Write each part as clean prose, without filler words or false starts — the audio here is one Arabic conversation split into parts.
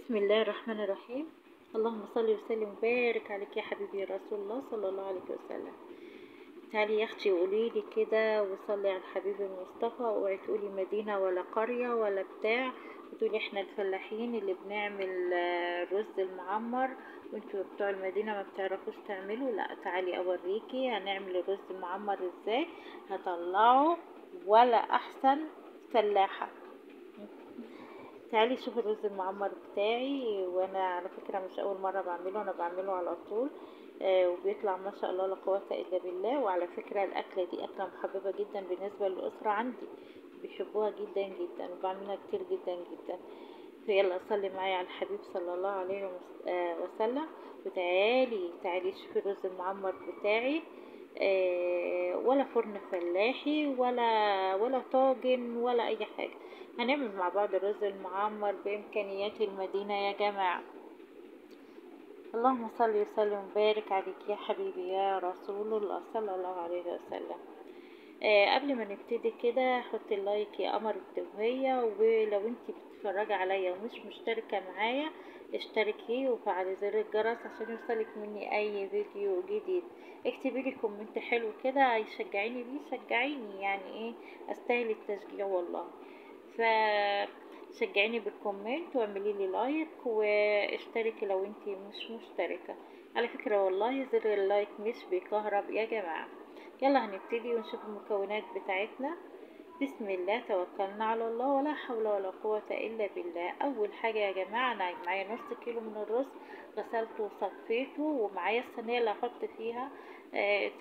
بسم الله الرحمن الرحيم. اللهم صل وسلم وبارك عليك يا حبيبي يا رسول الله صلى الله عليه وسلم. تعالي يا اختي قوليلي كده وصلي على الحبيب المصطفى، اوعي تقولي مدينة ولا قرية ولا بتاع، وتقولي احنا الفلاحين اللي بنعمل الرز المعمر وانتوا بتوع المدينة ما بتعرفوش تعملوا. لا، تعالي اوريكي هنعمل الرز المعمر ازاي، هطلعه ولا احسن فلاحة. تعالي شوفي الرز المعمر بتاعي، وانا على فكرة مش اول مرة بعمله، انا بعمله على طول. وبيطلع ما شاء الله لا قوة الا بالله. وعلى فكرة الاكلة دي اكلة محببة جدا بالنسبة للاسرة عندي، بيحبوها جدا جدا وبعملها كتير جدا جدا. فيلا صلي معايا على الحبيب صلى الله عليه وسلم. وتعالي شوفي الرز المعمر بتاعي. ولا فرن فلاحي ولا طاجن ولا اي حاجة. هنعمل مع بعض الرز المعمر بامكانيات المدينة يا جماعة. اللهم صل وسلم وبارك عليك يا حبيبي يا رسول الله صلى الله عليه وسلم. قبل ما نبتدي كده حط اللايك يا قمر التوهية، ولو انت بتتفرجي عليا ومش مشتركة معايا اشتركي وفعلي زر الجرس عشان يوصلك مني اي فيديو جديد. اكتبي لي كومنت حلو كده يشجعيني بيه، شجعيني يعني ايه، استاهل التشجيع والله. فشجعيني بالكومنت واعملي لي لايك واشتركي لو انت مش مشتركة. على فكرة والله زر اللايك مش بيكهرب يا جماعة. يلا هنبتدي ونشوف المكونات بتاعتنا. بسم الله توكلنا على الله ولا حول ولا قوة إلا بالله. أول حاجة يا جماعة أنا معايا نص كيلو من الرز، غسلته وصفيته، ومعايا الصينية اللي هحط فيها.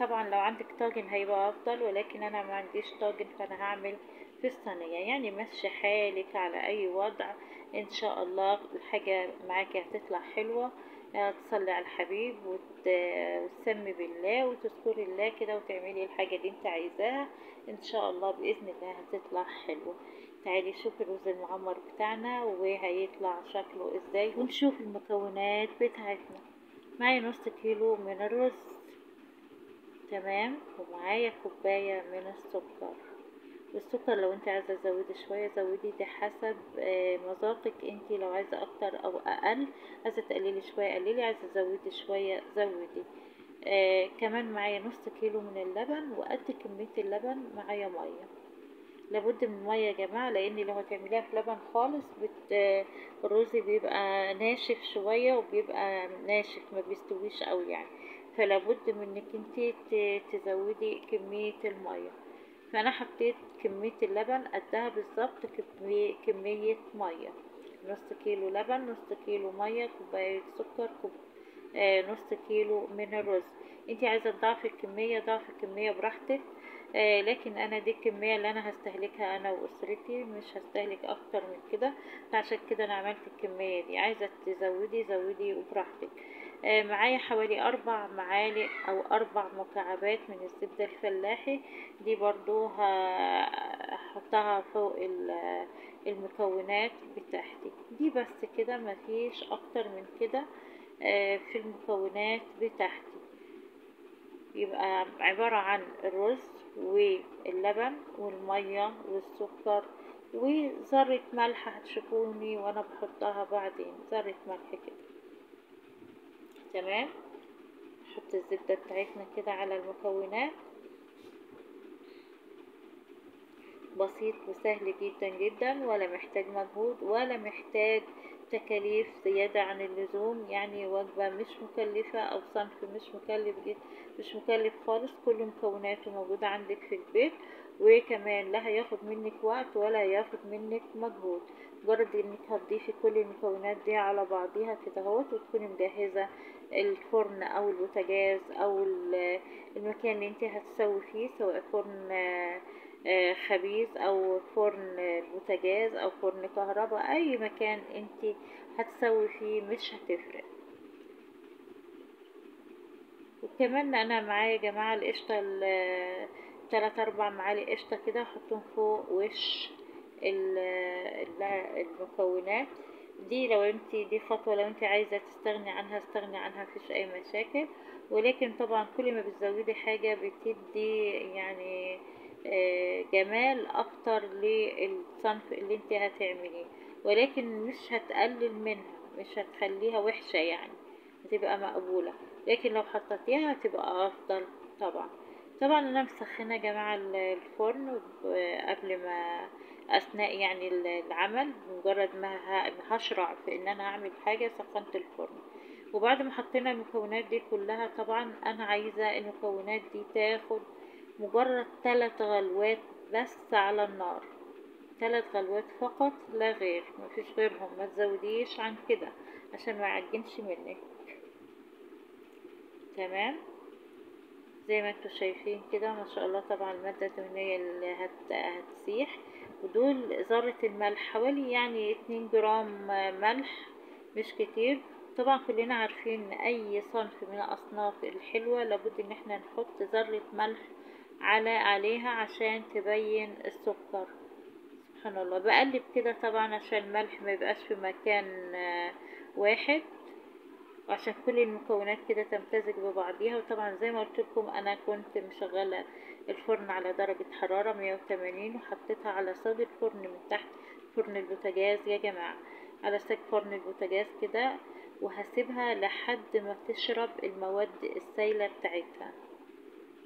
طبعا لو عندك طاجن هيبقى أفضل، ولكن أنا ما عنديش طاجن فأنا هعمل في الصينية. يعني مشي حالك على أي وضع إن شاء الله الحاجة معاكي هتطلع حلوة. تصلي على الحبيب وتسمي بالله وتذكري الله كده وتعملي الحاجة اللي انت عايزاها ان شاء الله باذن الله هتطلع حلوة. تعالي شوفي الرز المعمر بتاعنا وهيطلع شكله ازاي ونشوف المكونات بتاعتنا. معايا نص كيلو من الرز، تمام، ومعايا كوباية من السكر. والسكر لو انت عايزة تزودي شوية زودي، ده حسب مذاقك انت، لو عايزة اكتر او اقل، عايزة تقللي شوية قللي، عايزة تزودي شوية زودي. كمان معايا نص كيلو من اللبن، وقد كمية اللبن معايا مية. لابد من مية يا جماعة، لان لو هتعمليها في لبن خالص الرز بيبقى ناشف شوية وبيبقى ناشف ما بيستويش قوي يعني. فلابد من انك انت تزودي كمية المية. فانا حطيت كمية اللبن قدها بالظبط كمية مية. نص كيلو لبن، نص كيلو مية، كوباية سكر، نص كيلو من الرز. انتي عايزة تضعفي الكمية ضعفي الكمية براحتك. لكن انا دي الكمية اللي انا هستهلكها انا واسرتي، مش هستهلك اكتر من كده. فعشان كده انا عملت الكمية دي. عايزة تزودي زودي وبراحتك. معايا حوالي 4 معالق او 4 مكعبات من الزبدة الفلاحي. دي برضو هحطها فوق المكونات بتاعتي دي. بس كده مفيش اكتر من كده في المكونات بتاعتي. يبقى عبارة عن الرز واللبن والمية والسكر وذرة ملح، هتشوفوني وانا بحطها بعدين ذرة ملح كده. تمام، نحط الزبدة بتاعتنا كده على المكونات. بسيط وسهل جدا جدا، ولا محتاج مجهود ولا محتاج تكاليف زيادة عن اللزوم. يعني وجبة مش مكلفة او صنف مش مكلف جدا، مش مكلف خالص. كل مكوناته موجودة عندك في البيت، وكمان لا هياخد منك وقت ولا هياخد منك مجهود. مجرد انك هتضيفي كل المكونات دي على بعضيها كده اهوت، وتكوني مجهزة الفرن او البوتاجاز او المكان اللي انت هتسوي فيه، سواء فرن خبيز او فرن بوتاجاز او فرن كهرباء، اي مكان انت هتسوي فيه مش هتفرق. وكمان انا معايا يا جماعة القشطة 3 4 معالق قشطة كده احطهم فوق وش المكونات دي. لو انت دي خطوة لو انت عايزة تستغني عنها استغني عنها، مفيش اي مشاكل. ولكن طبعا كل ما بتزودي حاجة بتدي يعني جمال اكتر للصنف اللي انت هتعمليه. ولكن مش هتقلل منها، مش هتخليها وحشة يعني، هتبقى مقبولة. لكن لو حطيتيها هتبقى افضل طبعا. طبعا انا مسخنه يا جماعه الفرن قبل ما، اثناء يعني العمل، مجرد ما هشرع في ان انا اعمل حاجه سخنت الفرن. وبعد ما حطينا المكونات دي كلها، طبعا انا عايزه المكونات دي تاخد مجرد 3 غلوات بس على النار، 3 غلوات فقط لا غير، مفيش غيرهم، ما تزوديش عن كده عشان ما يعجنش منك. تمام، زي ما انتوا شايفين كده ما شاء الله. طبعا المادة الدهنية اللي هتسيح، ودول ذرة الملح حوالي يعني 2 جرام ملح، مش كتير. طبعا كلنا عارفين ان اي صنف من الاصناف الحلوة لابد ان احنا نحط ذرة ملح عليها عشان تبين السكر. سبحان الله، بقلب كده طبعا عشان الملح ما يبقاش في مكان واحد، وعشان كل المكونات كده تمتزج ببعضيها. وطبعا زي ما قلت لكم انا كنت مشغله الفرن على درجه حراره 180، وحطيتها على صاج الفرن من تحت، فرن البوتاجاز يا جماعه، على صاج فرن البوتاجاز كده، وهسيبها لحد ما تشرب المواد السائله بتاعتها.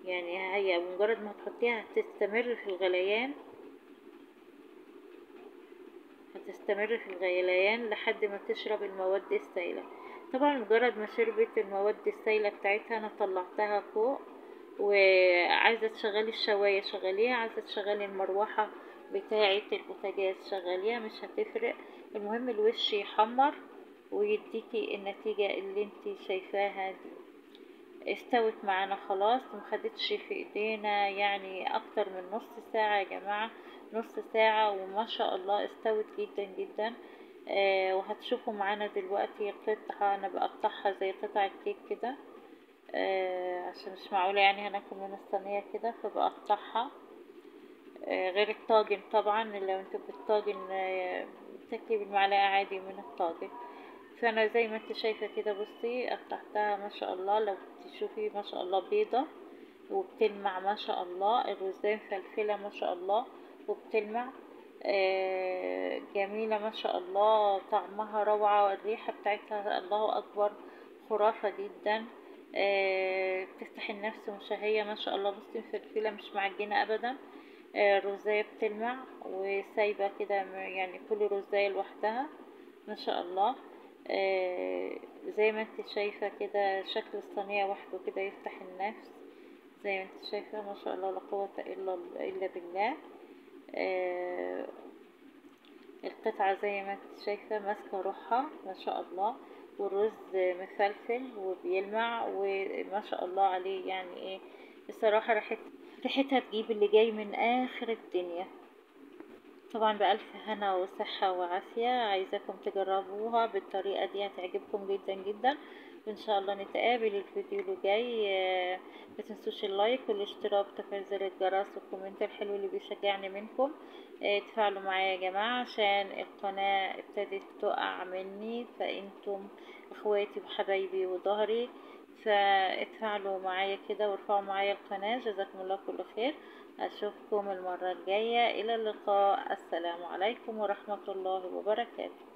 يعني هي مجرد ما تحطيها هتستمر في الغليان، هتستمر في الغليان لحد ما تشرب المواد السائلة. طبعا مجرد ما شربت المواد السائلة بتاعتها انا طلعتها فوق. وعايزة تشغلي الشواية شغليها، عايزة تشغلي المروحة بتاعة البوتاجاز شغليها، مش هتفرق. المهم الوش يحمر ويديكي النتيجة اللي انتي شايفاها دي. استوت معانا خلاص، مخدتش في ايدينا يعني اكتر من نص ساعة يا جماعة، نص ساعة وما شاء الله استوت جدا جدا. وهتشوفوا معانا دلوقتي قطعة انا بقطعها زي قطع الكيك كده، عشان مش معقولة يعني هناكل من الصينية كده، فبقطعها. غير الطاجن طبعا، لو انت بالطاجن بتاكلي بالمعلقة عادي من الطاجن. فانا زي ما انت شايفة كده، بصي قطعتها ما شاء الله، لو تشوفي ما شاء الله بيضة وبتلمع ما شاء الله، الرزان فلفلة ما شاء الله وبتلمع، جميلة ما شاء الله، طعمها روعة، والريحة بتاعتها الله أكبر، خرافة جدا. بتفتح النفس مشهية ما شاء الله. بصي مفلفلة مش معجنة أبدا، رزاية بتلمع وسايبة كده يعني كل رزاية لوحدها ما شاء الله. زي ما انت شايفة كده شكل الصينية وحده كده يفتح النفس، زي ما انت شايفة ما شاء الله لا قوة إلا بالله. القطعة زي ما انت شايفة ماسكة روحها ما شاء الله، والرز مفلفل وبيلمع وما شاء الله عليه. يعني ايه الصراحة، ريحتها تجيب اللي جاي من آخر الدنيا. طبعا بألف هنا وصحة وعافية، عايزاكم تجربوها بالطريقة دي هتعجبكم جدا جدا. وإن شاء الله نتقابل الفيديو اللي جاي. ما تنسوش اللايك والاشتراك وتفعيل زر الجرس والكومنت الحلو اللي بيشجعني منكم. تفاعلوا معايا يا جماعة عشان القناة ابتدت تقع مني، فانتم اخواتي وحبايبي وظهري، فاتفاعلوا معايا كده وارفعوا معايا القناة. جزاكم الله كل خير، أشوفكم المرة الجاية، إلى اللقاء، السلام عليكم ورحمة الله وبركاته.